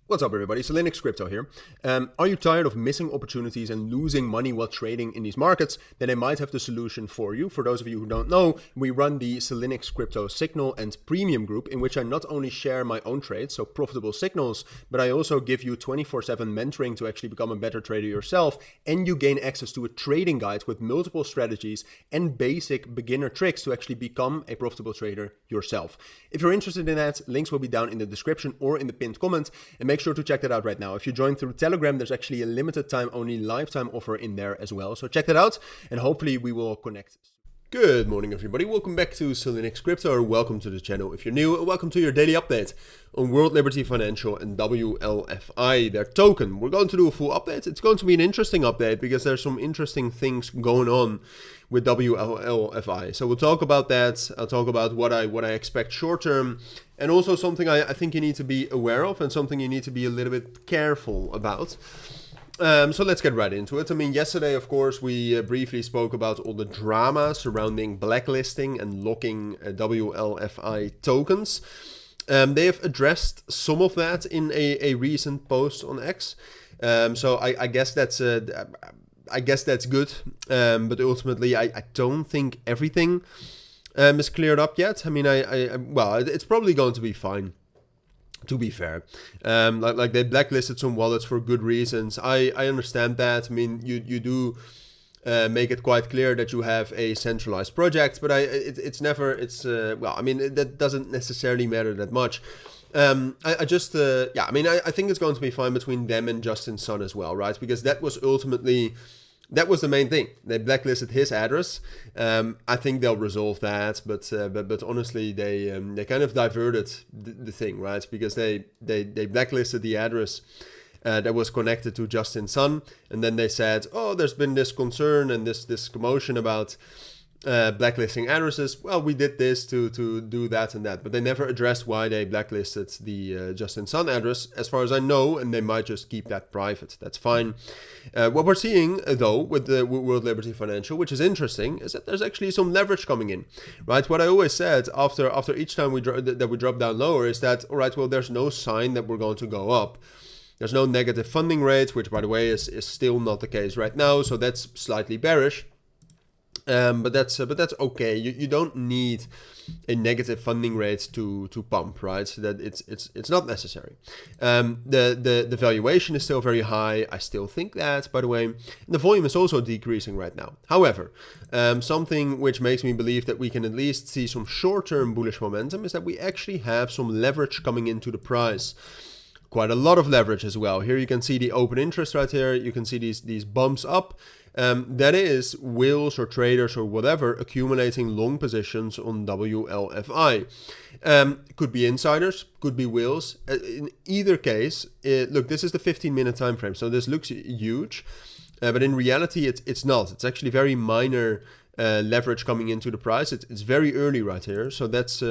What's up everybody, cilinixfxcapital here. Are you tired of missing opportunities and losing money while trading in these markets? Then I might have the solution for you. For those of you who don't know, we run the Cilinix Crypto Signal and Premium group, in which I not only share my own trades, so profitable signals, but I also give you 24/7 mentoring to actually become a better trader yourself, and you gain access to a trading guide with multiple strategies and basic beginner tricks to actually become a profitable trader yourself. If you're interested in that, links will be down in the description or in the pinned comment, and make sure to check that out right now. If you join through Telegram, there's actually a limited time only lifetime offer in there as well. So check that out and hopefully we will connect. Good morning everybody, welcome back to Cilinix Crypto, or welcome to the channel if you're new, and welcome to your daily update on World Liberty Financial and WLFI, their token. We're going to do a full update. It's going to be an interesting update because there's some interesting things going on with WLFI. So we'll talk about that. I'll talk about what I expect short term, and also something I think you need to be aware of and something you need to be a little bit careful about. So let's get right into it. I mean, yesterday, of course, we briefly spoke about all the drama surrounding blacklisting and locking WLFI tokens. They have addressed some of that in a recent post on X. So I guess that's good. But ultimately, I don't think everything is cleared up yet. I mean, well, it's probably going to be fine, to be fair. Like they blacklisted some wallets for good reasons. I understand that. I mean, you do make it quite clear that you have a centralized project, but well, I mean, that doesn't necessarily matter that much. I think it's going to be fine between them and Justin Sun as well, right? Because that was the main thing. They blacklisted his address. I think they'll resolve that, but honestly, they kind of diverted the thing, right? Because they blacklisted the address that was connected to Justin Sun, and then they said, oh, there's been this concern and this commotion about blacklisting addresses. Well, we did this to do that and that, but they never addressed why they blacklisted the Justin Sun address, as far as I know, and they might just keep that private. That's fine. What we're seeing, though, with the World Liberty Financial, which is interesting, is that there's actually some leverage coming in, right? What I always said after each time we drop down lower is that, all right, well, there's no sign that we're going to go up. There's no negative funding rate, which, by the way, is still not the case right now, so that's slightly bearish. But that's okay. You don't need a negative funding rate to pump, right? So that it's not necessary. The valuation is still very high. I still think that, by the way. And the volume is also decreasing right now. However, something which makes me believe that we can at least see some short-term bullish momentum is that we actually have some leverage coming into the price. Quite a lot of leverage as well. Here you can see the open interest right here. You can see these bumps up. That is whales or traders or whatever accumulating long positions on WLFI. Could be insiders, could be whales. In either case, look, this is the 15-minute time frame, so this looks huge, but in reality, it's not. It's actually very minor leverage coming into the price. It's very early right here, so that's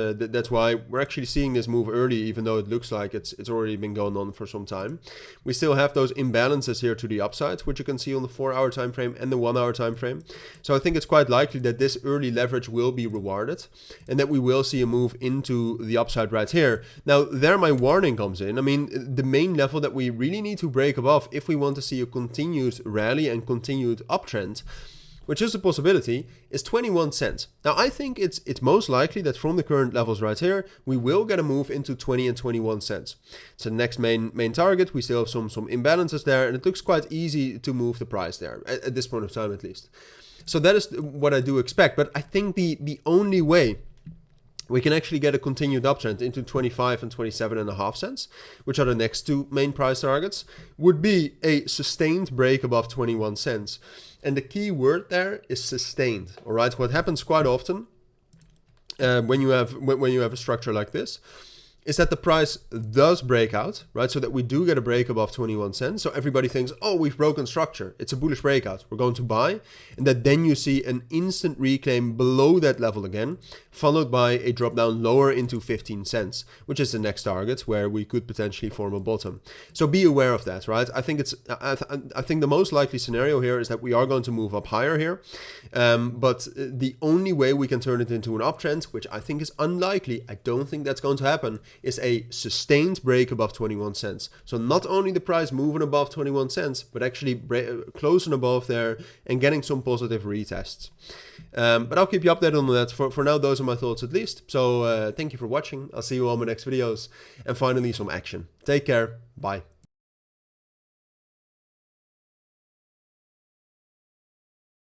why we're actually seeing this move early, even though it looks like it's already been going on for some time. We still have those imbalances here to the upside, which you can see on the 4-hour time frame and the 1-hour time frame. So I think it's quite likely that this early leverage will be rewarded and that we will see a move into the upside right here. Now, there my warning comes in. I mean, the main level that we really need to break above if we want to see a continued rally and continued uptrend, which is a possibility, is 21 cents. Now, I think it's most likely that from the current levels right here, we will get a move into 20 and 21 cents. So the next main target, we still have some imbalances there, and it looks quite easy to move the price there, at this point of time at least. So that is what I do expect, but I think the only way we can actually get a continued uptrend into 25 and 27.5 cents, which are the next two main price targets, would be a sustained break above 21 cents. And the key word there is sustained. All right, what happens quite often when you have a structure like this is that the price does break out, right? So that we do get a break above 21 cents. So everybody thinks, oh, we've broken structure. It's a bullish breakout. We're going to buy. And that then you see an instant reclaim below that level again, followed by a drop down lower into 15 cents, which is the next target where we could potentially form a bottom. So be aware of that, right? I think the most likely scenario here is that we are going to move up higher here. But the only way we can turn it into an uptrend, which I think is unlikely, I don't think that's going to happen, is a sustained break above 21 cents. So not only the price moving above 21 cents, but actually closing above there and getting some positive retests. But I'll keep you updated on that. For now, those are my thoughts at least. So thank you for watching. I'll see you all in my next videos. And finally, some action. Take care. Bye.